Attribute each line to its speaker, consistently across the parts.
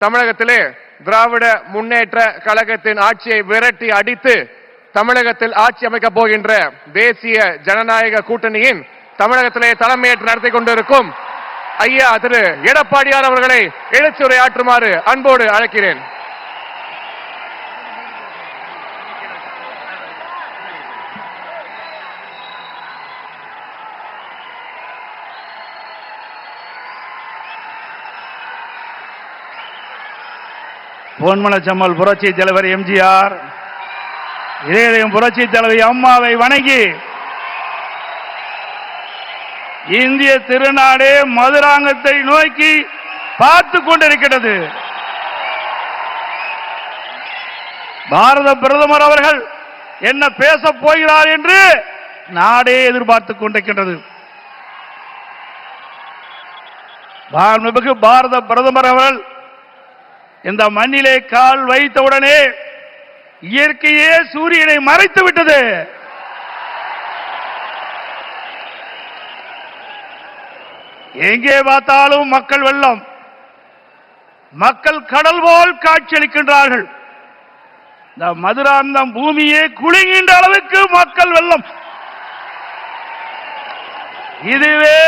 Speaker 1: தமிழகத்திலே திராவிட முன்னேற்ற கழகத்தின் ஆட்சியை விரட்டி அடித்து தமிழகத்தில் ஆட்சி அமைக்கப் போகின்ற தேசிய ஜனநாயக கூட்டணியின் தமிழகத்திலே தலைமையேற்று நடத்தி கொண்டிருக்கும் ஐயா திரு எடப்பாடியார் அவர்களை எழுச்சியுரையாற்றுமாறு அன்போடு அழைக்கிறேன்.
Speaker 2: பொன்மனச்செம்மல் புரட்சி தலைவர் எம்ஜிஆர், இதயம் புரட்சி தலைவர் அம்மாவை வணங்கி இந்திய திருநாடே மதுராங்கத்தை நோக்கி பார்த்து கொண்டிருக்கிறது. பாரத பிரதமர் அவர்கள் என்ன பேச போகிறார் என்று நாடே எதிர்பார்த்துக் கொண்டிருக்கின்றது. பாரத பிரதமர் அவர்கள் இந்த மண்ணிலே கால் வைத்தவுடனே இயற்கையே சூரியனை மறைத்து விட்டது. எங்கே பார்த்தாலும் மக்கள் வெள்ளம், மக்கள் கடல் போல் காட்சியளிக்கின்றார்கள். இந்த மதுராந்தம் பூமியே குலுங்குகின்ற அளவுக்கு மக்கள் வெள்ளம். இதுவே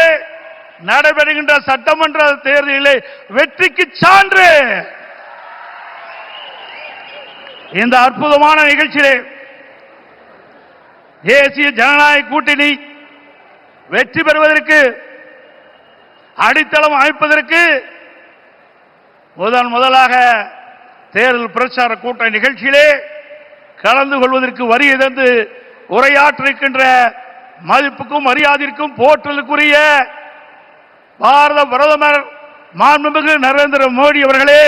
Speaker 2: நடைபெறுகின்ற சட்டமன்ற தேர்தலிலே வெற்றிக்கு சான்று. இந்த அற்புதமான நிகழ்ச்சியிலே தேசிய ஜனநாயக கூட்டணி வெற்றி பெறுவதற்கு அடித்தளம் அமைப்பதற்கு முதலாக தேர்தல் பிரச்சார கூட்ட நிகழ்ச்சியிலே கலந்து கொள்வதற்கு வருகை தந்து உரையாற்றிருக்கின்ற மதிப்புக்கும் மரியாதைக்கும் போற்றலுக்குரிய பாரத பிரதமர் மாண்புமிகு நரேந்திர மோடி அவர்களே,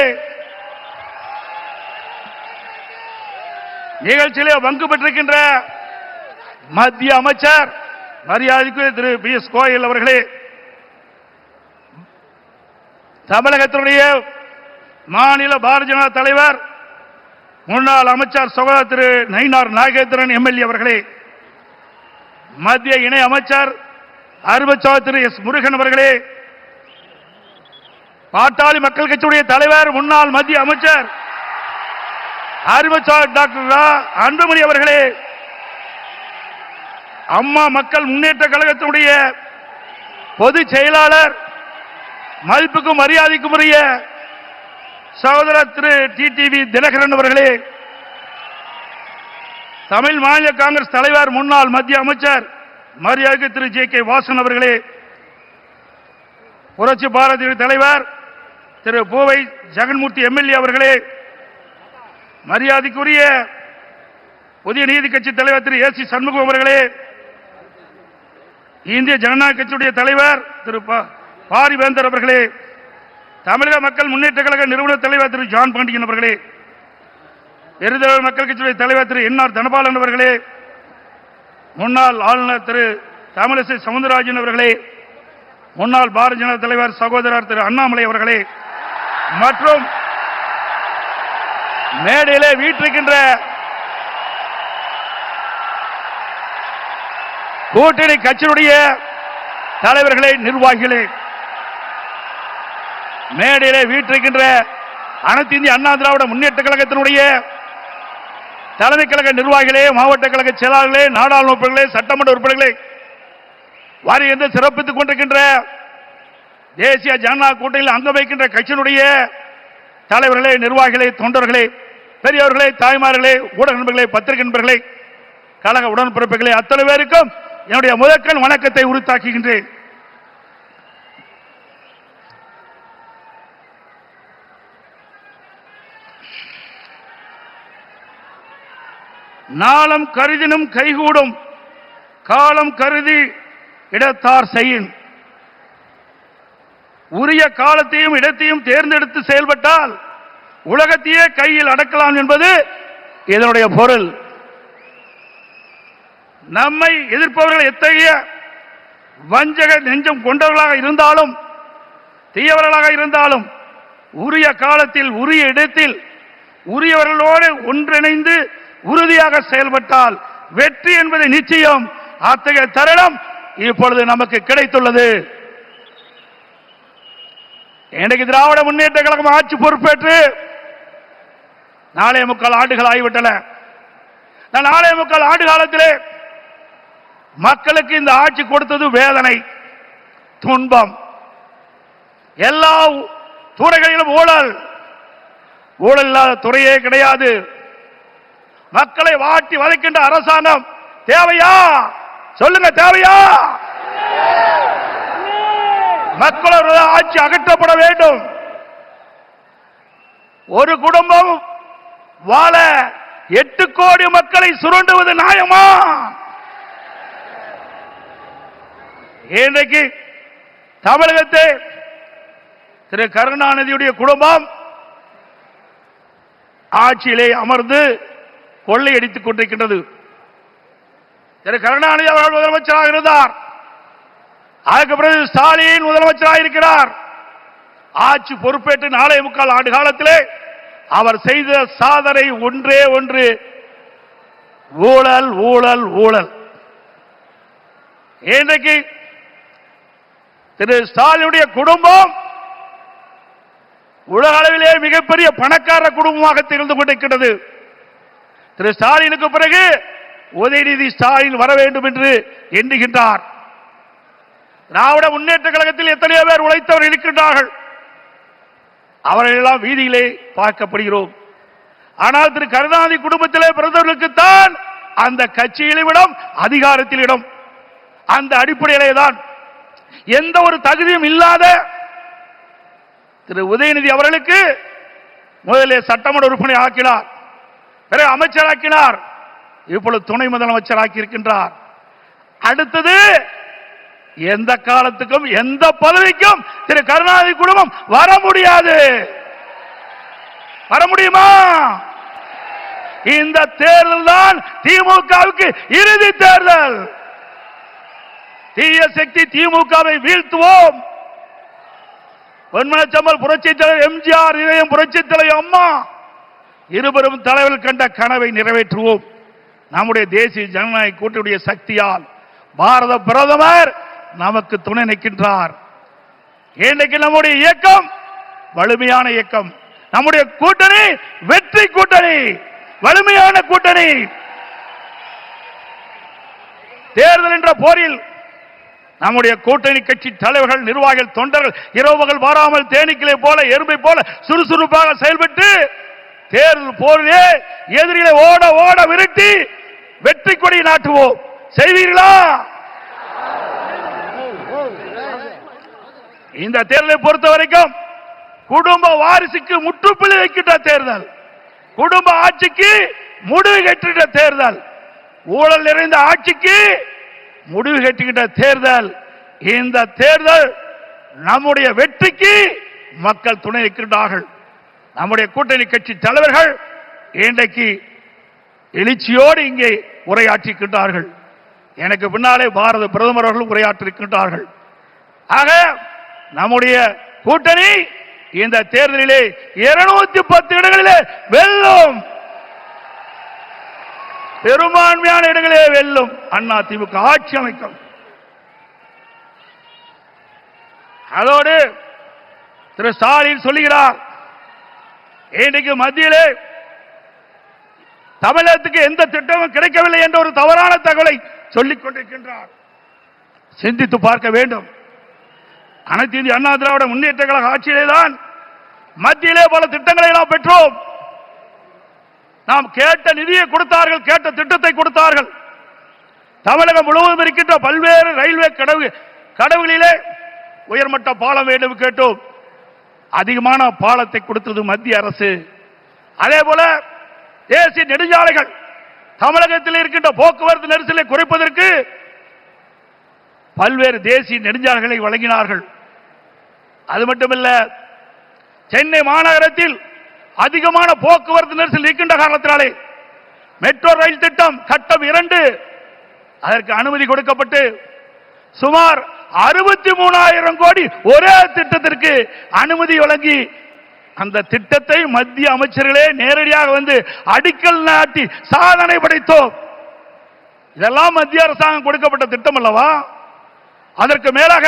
Speaker 2: நிகழ்ச்சியிலே பங்கு பெற்றிருக்கின்ற மத்திய அமைச்சர் மரியாதைக்குரிய திரு பிஎஸ் கோயல் அவர்களே, தமிழகத்தினுடைய மாநில பாரதிய ஜனதா தலைவர் முன்னாள் அமைச்சர் சகோதரர் திரு நயினார் நாகேந்திரன் எம்எல்ஏ அவர்களே, மத்திய இணை அமைச்சர் அருமைச்சகோதரர் திரு எஸ் முருகன் அவர்களே, பாட்டாளி மக்கள் கட்சியுடைய தலைவர் முன்னாள் மத்திய அமைச்சர் அருமைச்சகோதரர் டாக்டர் அன்புமணி அவர்களே, அம்மா மக்கள் முன்னேற்ற கழகத்தினுடைய பொதுச் செயலாளர் மதிப்புக்கும் மரியாதைக்கும் உரிய சகோதரர் திரு டிடிவி தினகரன் அவர்களே, தமிழ் மாநில காங்கிரஸ் தலைவர் முன்னாள் மத்திய அமைச்சர் மரியாதை திரு ஜே கே வாசன் அவர்களே, புரட்சி பாரதிய தலைவர் திரு பூவை ஜெகன்மூர்த்தி எம்எல்ஏ அவர்களே, மரியாதைக்குரிய புதிய நீதி கட்சி தலைவர் திரு ஏசி சண்முகம் அவர்களே, இந்திய ஜனநாயக கட்சியுடைய தலைவர் திரு பாரிவேந்தர் அவர்களே, தமிழக மக்கள் முன்னேற்ற கழக நிறுவன தலைவர் திரு ஜான் பாண்டியன் அவர்களே, எருதல மக்கள் கட்சியுடைய தலைவர் திரு என்ஆர் தனபாலன் அவர்களே, முன்னாள் ஆளுநர் திரு தமிழிசை சவுந்தரராஜன் அவர்களே, முன்னாள் பாரதிய ஜனதா தலைவர் சகோதரர் திரு அண்ணாமலை அவர்களே, மற்றும் மேடையிலே வீற்றிருக்கின்ற கூட்டணி கட்சியினுடைய தலைவர்களே, நிர்வாகிகளே, மேடையிலே வீற்றிருக்கின்ற அனைத்து இந்திய அண்ணா திராவிட முன்னேற்ற கழகத்தினுடைய தலைமை கழக நிர்வாகிகளே, மாவட்ட கழக செயலாளர்களே, நாடாளுமன்ற உறுப்பினர்களே, சட்டமன்ற உறுப்பினர்களே, வாரியிருந்து சிறப்பித்துக் கொண்டிருக்கின்ற தேசிய ஜனநாயக கூட்டணியில் அங்கம் வைக்கின்ற கட்சியினுடைய தலைவர்களே, நிர்வாகிகளே, தொண்டர்களே, பெரியவர்களே, தாய்மார்களே, ஊடக நண்பர்களே, பத்திரிகை நண்பர்களே, கழக உடன்பிறப்புகளே, அத்தனை பேருக்கும் என்னுடைய முதற்கண் வணக்கத்தை உரித்தாக்குகின்றேன். நாளம் கருதினும் கைகூடும், காலம் கருதி இடத்தார் செய்யின். உரிய காலத்தையும் இடத்தையும் தேர்ந்தெடுத்து செயல்பட்டால் உலகத்தையே கையில் அடக்கலாம் என்பது இதனுடைய பொருள். நம்மை எதிர்ப்பவர்கள் எத்தகைய வஞ்சக நெஞ்சம் கொண்டவர்களாக இருந்தாலும் தீயவர்களாக இருந்தாலும் உரிய காலத்தில் உரிய இடத்தில் உரியவர்களோடு ஒன்றிணைந்து உறுதியாக செயல்பட்டால் வெற்றி என்பது நிச்சயம். அத்தகைய தருணம் இப்பொழுது நமக்கு கிடைத்துள்ளது. இன்றைக்கு திராவிட முன்னேற்ற கழகம் ஆட்சி பொறுப்பேற்று 4.25 ஆண்டுகள் ஆகிவிட்டன. 4.25 ஆண்டு காலத்திலே மக்களுக்கு இந்த ஆட்சி கொடுத்தது வேதனை, துன்பம். எல்லா துறைகளிலும் ஊழல். ஊழல் இல்லாத துறையே கிடையாது. மக்களை வாட்டி வதைக்கின்ற அரசாங்கம் தேவையா? சொல்லுங்க, தேவையா? மக்களோட ஆட்சி அகற்றப்பட வேண்டும். ஒரு குடும்பம் வாழ 8 கோடி மக்களை சுரண்டுவது நியாயமா? இன்றைக்கு தமிழகத்தை திரு கருணாநிதியுடைய குடும்பம் ஆட்சியிலே அமர்ந்து கொள்ளையடித்துக் கொண்டிருக்கின்றது. திரு கருணாநிதி அவர்கள் முதலமைச்சராக இருந்தார். அதற்கு பிறகு ஸ்டாலின் முதலமைச்சராக இருக்கிறார். ஆட்சி பொறுப்பேற்று 4.25 ஆண்டு காலத்திலே அவர் செய்த சாதனை ஒன்றே ஒன்று, ஊழல், ஊழல், ஊழல். இன்றைக்கு திரு ஸ்டாலினுடைய குடும்பம் உலக அளவிலே மிகப்பெரிய பணக்கார குடும்பமாக திகழ்ந்து கொண்டிருக்கிறது. திரு ஸ்டாலினுக்கு பிறகு உதயநிதி ஸ்டாலின் வர வேண்டும் என்று எண்ணுகின்றார். திராவிட முன்னேற்ற கழகத்தில் எத்தனையோ பேர் உழைத்தவர்கள் இருக்கின்றார்கள். அவர்கள் எல்லாம் வீதியிலே பார்க்கப்படுகிறோம். ஆனால் திரு கருணாநிதி குடும்பத்திலே பிறந்தவர்களுக்குத்தான் அந்த கட்சியிலும் இடம், அதிகாரத்தில் இடம். அந்த அடிப்படையிலே தான் எந்த ஒரு தகுதியும் இல்லாத திரு உதயநிதி அவர்களுக்கு முதலில் சட்டமன்ற உறுப்பினர் ஆக்கினார், பிறகு அமைச்சராக்கினார், இப்பொழுது துணை முதலமைச்சர் ஆக்கி இருக்கின்றார். அடுத்தது எந்த காலத்துக்கும் எந்த பதவிக்கும் திரு கருணாநிதி குடும்பம் வர முடியாது. வர முடியுமா? இந்த தேர்தல் தான் திமுகவுக்கு இறுதி தேர்தல். தீய சக்தி திமுகவை வீழ்த்துவோம். பொன்மனச்சம்பல் புரட்சித் தலைவர் எம்ஜிஆர், இதயம் புரட்சித் தலைவர் அம்மா இருவரும் தலைவர்கள் கண்ட கனவை நிறைவேற்றுவோம். நம்முடைய தேசிய ஜனநாயக கூட்டணியுடைய சக்தியால் பாரத பிரதமர் நமக்கு துணை நிற்கின்றார். இன்றைக்கு நம்முடைய இயக்கம் வலிமையான இயக்கம். நம்முடைய கூட்டணி வெற்றி கூட்டணி, வலிமையான கூட்டணி. தேர்தல் என்ற போரில் நம்முடைய கூட்டணி கட்சி தலைவர்கள், நிர்வாகிகள், தொண்டர்கள் இரவுகள் பாராமல் தேனீக்களை போல, எறும்பை போல சுறுசுறுப்பாக செயல்பட்டு தேர்தல் போரிலே எதிரிகளை ஓட ஓட விரட்டி வெற்றி கொடி நாட்டுவோம். செய்வீர்களா? இந்த தேர்தலை பொறுத்த வரைக்கும் குடும்ப வாரிசுக்கு முற்றுப்புள்ளி வைக்கின்ற தேர்தல், குடும்ப ஆட்சிக்கு முடிவு கட்டுகின்ற தேர்தல், ஊழல் நிறைந்த ஆட்சிக்கு முடிவு கட்டுகின்ற தேர்தல். இந்த தேர்தல் நம்முடைய வெற்றிக்கு மக்கள் துணை நிற்கின்றார்கள். நம்முடைய கூட்டணி கட்சி தலைவர்கள் இன்றைக்கு எழுச்சியோடு இங்கே உரையாற்றிருக்கின்றார்கள். எனக்கு பின்னாலே பாரத பிரதமர் அவர்கள் உரையாற்றிருக்கின்றார்கள். ஆக நம்முடைய கூட்டணி இந்த தேர்தலிலே 210 இடங்களிலே வெல்லும், பெரும்பான்மையான இடங்களே வெல்லும். அண்ணா திமுக ஆட்சி அமைக்கும். அதோடு திரு ஸ்டாலின் சொல்லுகிறார், இன்றைக்கு மத்தியிலே தமிழகத்துக்கு எந்த திட்டமும் கிடைக்கவில்லை என்ற ஒரு தவறான தகவலை சொல்லிக் கொண்டிருக்கின்றார். சிந்தித்து பார்க்க வேண்டும். அனைத்து இந்திய அண்ணா திராவிட முன்னேற்ற கழக ஆட்சியிலே தான் மத்தியிலே பல திட்டங்களை நாம் பெற்றோம். நாம் கேட்ட நிதியை கொடுத்தார்கள், கேட்ட திட்டத்தை கொடுத்தார்கள். தமிழகம் முழுவதும் இருக்கின்ற பல்வேறு ரயில்வே கடவுகளிலே உயர்மட்ட பாலம் வேண்டும் கேட்டோம். அதிகமான பாலத்தை கொடுத்தது மத்திய அரசு. அதே போல தேசிய நெடுஞ்சாலைகள், தமிழகத்தில் இருக்கின்ற போக்குவரத்து நெரிசலை குறைப்பதற்கு பல்வேறு தேசிய நெடுஞ்சாலைகளை வழங்கினார்கள். அது மட்டுமல்ல, சென்னை மாநகரத்தில் அதிகமான போக்குவரத்து நெரிசல் இருக்கின்ற காரணத்தினாலே மெட்ரோ ரயில் திட்டம் கட்டம் 2 அதற்கு அனுமதி கொடுக்கப்பட்டு சுமார் 63,000 கோடி ஒரே திட்டத்திற்கு அனுமதி வழங்கி அந்த திட்டத்தை மத்திய அமைச்சர்களே நேரடியாக வந்து அடிக்கல் நாட்டி சாதனை படைத்தோம். இதெல்லாம் மத்திய அரசாங்கம் கொடுக்கப்பட்ட திட்டம் அல்லவா? அதற்கு மேலாக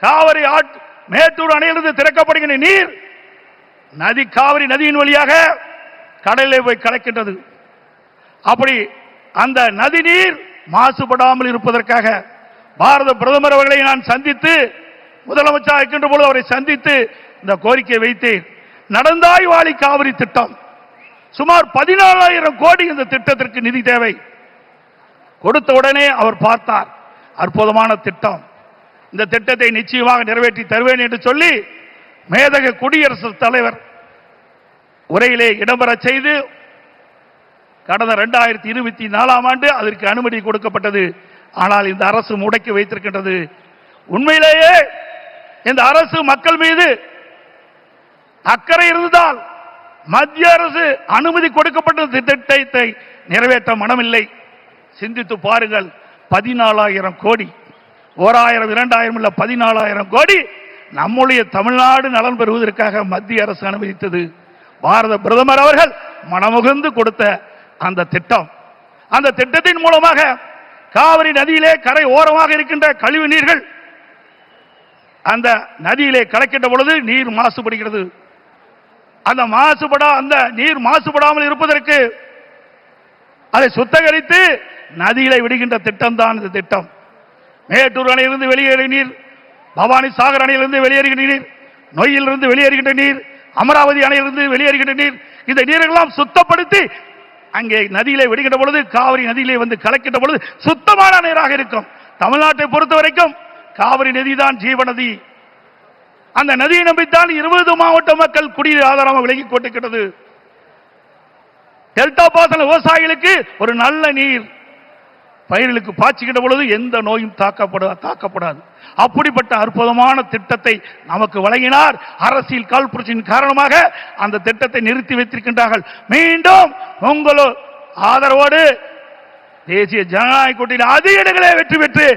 Speaker 2: காவிரி மேட்டூர் அணையிலிருந்து திறக்கப்படுகின்ற நீர் நதி காவிரி நதியின் வழியாக கடலிலே போய் கலக்கின்றது. அப்படி அந்த நதி நீர் மாசுபடாமல் இருப்பதற்காக பாரத பிரதமர் அவர்களை நான் சந்தித்து, முதலமைச்சர் இருக்கின்ற பொழுது அவரை சந்தித்து இந்த கோரிக்கை வைத்தேன். நடந்தாய் வாழி காவிரி திட்டம் சுமார் 14,000 கோடி இந்த திட்டத்திற்கு நிதி தேவை. கொடுத்த உடனே அவர் பார்த்தார், அற்புதமான திட்டம், இந்த திட்டத்தை நிச்சயமாக நிறைவேற்றி தருவேன் என்று சொல்லி மேதக குடியரசுத் தலைவர் உரையிலே இடம்பெற செய்து கடந்த 2024ஆம் ஆண்டு அதற்கு அனுமதி கொடுக்கப்பட்டது. ஆனால் இந்த அரசு முடக்கி வைத்திருக்கின்றது. உண்மையிலேயே இந்த அரசு மக்கள் மீது அக்கறை இருந்தால் மத்திய அரசு அனுமதி கொடுக்கப்பட்ட திட்டத்தை நிறைவேற்ற மனமில்லை. சிந்தித்து பாருங்கள், 14,000 கோடி, 1000 2000 இல்ல 14,000 கோடி நம்முடைய தமிழ்நாடு நலன் பெறுவதற்காக மத்திய அரசு அனுமதித்தது. பாரத பிரதமர் அவர்கள் மனமுகந்து கொடுத்த அந்த திட்டம், அந்த திட்டத்தின் மூலமாக காவிரி நதியிலே கரை ஓரமாக இருக்கின்ற கழிவு நீர்கள் அந்த நதியிலே கலக்கின்ற பொழுது நீர் மாசுபடுகிறது. அந்த நீர் மாசுபடாமல் இருப்பதற்கு அதை சுத்தகரித்து நதியிலே விடுகின்ற திட்டம் தான் இந்த திட்டம். மேட்டூர் அணையிலிருந்து வெளியேறிய நீர், பவானி சாகர் அணையிலிருந்து வெளியேறுகின்ற நீர், நொய்யிலிருந்து வெளியேறுகின்ற நீர், அமராவதி அணையிலிருந்து வெளியேறுகின்ற நீர், இந்த நீரெல்லாம் சுத்தப்படுத்தி அங்கே நதியிலே விடுகின்ற பொழுது காவிரி நதியிலே வந்து கலக்கின்ற பொழுது சுத்தமான நீராக இருக்கும். தமிழ்நாட்டை பொறுத்த வரைக்கும் காவிரி நதி தான் ஜீவநதி. அந்த நதியை நம்பித்தான் 20 மாவட்ட மக்கள் குடிநீர் ஆதாரமாக விலகிக் கொண்டிருக்கிறது. டெல்டா பாசன விவசாயிகளுக்கு ஒரு நல்ல நீர் பயிர்களுக்கு பாய்ச்சுகின்ற பொழுது எந்த நோயும் தாக்கப்படாது. அப்படிப்பட்ட அற்புதமான திட்டத்தை நமக்கு வழங்கினார். அரசியல் காழ்ப்புணர்ச்சியின் காரணமாக அந்த திட்டத்தை நிறுத்தி வைத்திருக்கின்றார்கள். மீண்டும் உங்களோ ஆதரவோடு தேசிய ஜனநாயக கூட்டணி அதிக இடங்களே வெற்றி பெற்று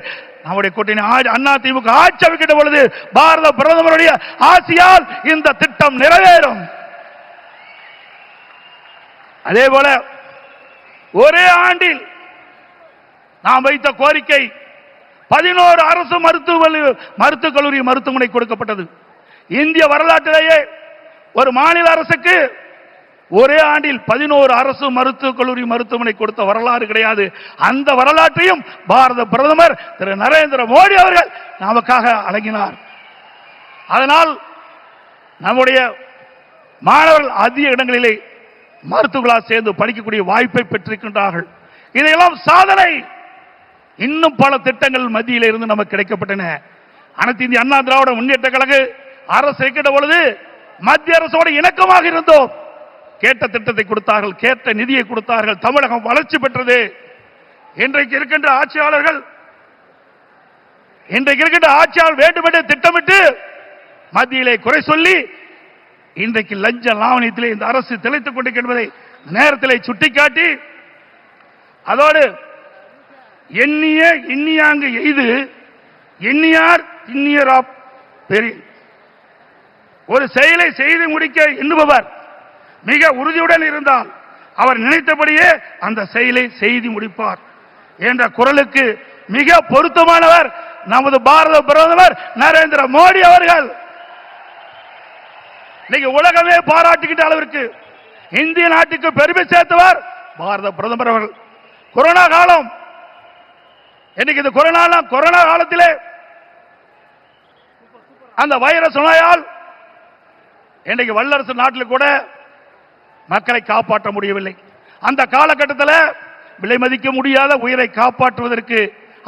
Speaker 2: நம்முடைய கூட்டணி அண்ணா திமுக ஆட்சி அமைக்கின்ற பொழுது பாரத பிரதமருடைய ஆசியால் இந்த திட்டம் நிறைவேறும். அதே போல ஒரே ஆண்டில் நாம் வைத்த கோரிக்கை 11 அரசு மருத்துவக் கல்லூரி மருத்துவமனை கொடுக்கப்பட்டது. இந்திய வரலாற்றிலேயே ஒரு மாநில அரசுக்கு ஒரே ஆண்டில் 11 அரசு மருத்துவக் கல்லூரி மருத்துவமனை கொடுத்த வரலாறு கிடையாது. அந்த வரலாற்றையும் பாரத பிரதமர் திரு நரேந்திர மோடி அவர்கள் நமக்காக வழங்கினார். அதனால் நம்முடைய மாணவர்கள் அதிக இடங்களிலே மருத்துவர்களாக சேர்ந்து படிக்கக்கூடிய வாய்ப்பை பெற்றிருக்கின்றார்கள். இதையெல்லாம் சாதனை. இன்னும் பல திட்டங்கள் மத்தியில் இருந்து நமக்கு கிடைக்கப்பட்டன. அனைத்து இந்திய அண்ணா திராவிட முன்னேற்ற கழக அரசு இருக்கின்ற பொழுது மத்திய அரசோடு இணக்கமாக இருந்தோம். கேட்ட திட்டத்தை கொடுத்தார்கள், கேட்ட நிதியை கொடுத்தார்கள். தமிழகம் வளர்ச்சி பெற்றது. இன்றைக்கு இருக்கின்ற ஆட்சியாளர்கள் வேண்டுமென்றே திட்டமிட்டு மத்தியிலே குறை சொல்லி இன்றைக்கு லஞ்ச லாவணியத்திலே இந்த அரசு திளைத்துக் கொண்டிருக்கின்றதை நேரத்திலே சுட்டிக்காட்டி, அதோடு எண்ணிய இன்னியாங்கு எய்து எண்ணியார் இன்னியராப் பெரிய ஒரு செயலை செய்து முடிக்க எண்ணுபவர் மிக உறுதியுடன் இருந்தால் அவர் நினைத்தபடியே அந்த செயலை செய்து முடிப்பார் என்ற குரலுக்கு மிக பொருத்தமானவர் நமது பாரத பிரதமர் நரேந்திர மோடி அவர்கள். இன்னைக்கு உலகமே பாராட்டுகின்ற அளவிற்கு இந்திய நாட்டுக்கு பெருமை சேர்த்தவர் பாரத பிரதமர் அவர்கள். கொரோனா காலம், இன்னைக்கு இந்த கொரோனா காலத்திலே அந்த வைரஸ் நோயால் இன்றைக்கு வல்லரசு நாட்டில் கூட மக்களை காப்பாற்ற முடியவில்லை. அந்த காலகட்டத்தில் விலை மதிக்க முடியாத உயிரை காப்பாற்றுவதற்கு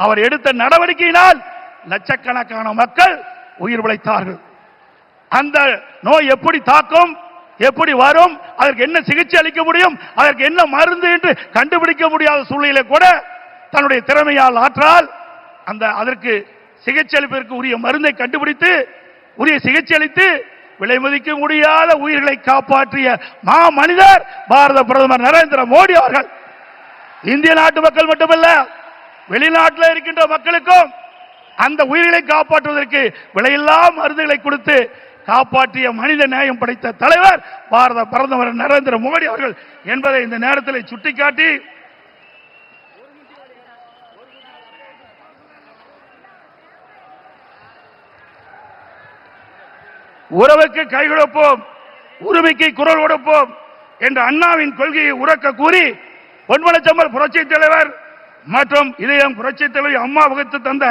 Speaker 2: அவர் எடுத்த நடவடிக்கையினால் லட்சக்கணக்கான மக்கள் உயிர் பிழைத்தார்கள். அந்த நோய் எப்படி தாக்கும், எப்படி வரும், அதற்கு என்ன சிகிச்சை அளிக்க முடியும், அதற்கு என்ன மருந்து என்று கண்டுபிடிக்க முடியாத சூழ்நிலை கூட தன்னுடைய திறமையால் ஆற்றால் அதற்கு சிகிச்சை அளிப்பதற்கு உரிய மருந்தை கண்டுபிடித்து உரிய சிகிச்சை அளித்து விலை மதிக்க முடியாத உயிர்களை காப்பாற்றிய மா மனிதர் பாரத பிரதமர் நரேந்திர மோடி அவர்கள். இந்திய நாட்டு மக்கள் மட்டுமல்ல, வெளிநாட்டில் இருக்கின்ற மக்களுக்கும் அந்த உயிர்களை காப்பாற்றுவதற்கு விலையில்லா மருந்துகளை கொடுத்து காப்பாற்றிய மனித நேயம் படைத்த தலைவர் பாரத பிரதமர் நரேந்திர மோடி அவர்கள் என்பதை இந்த நேரத்தில் சுட்டிக்காட்டி, உறவுக்கு கை கொடுப்போம், உரிமைக்கு குரல் கொடுப்போம் என்ற அண்ணாவின் கொள்கையை உறக்க கூறி பொன்மனச்செம்மல் புரட்சி தலைவர் மற்றும் இதயம் புரட்சி தலைவர் அம்மா வகுத்து தந்த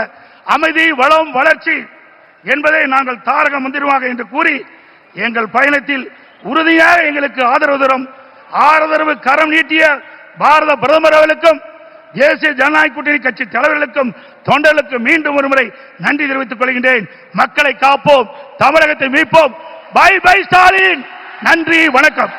Speaker 2: அமைதி, வளம், வளர்ச்சி என்பதை நாங்கள் தாரக மந்திரமாக என்று கூறி எங்கள் பயணத்தில் உறுதியாக எங்களுக்கு ஆதரவு கரம் நீட்டிய பாரத பிரதமர் அவர்களுக்கும் தேசிய ஜனநாயக கூட்டணி கட்சி தலைவர்களுக்கும் தொண்டர்களுக்கும் மீண்டும் ஒருமுறை நன்றி தெரிவித்துக் கொள்கின்றேன். மக்களை காப்போம், தமிழகத்தை மீட்போம். By by Stalin. நன்றி, வணக்கம்.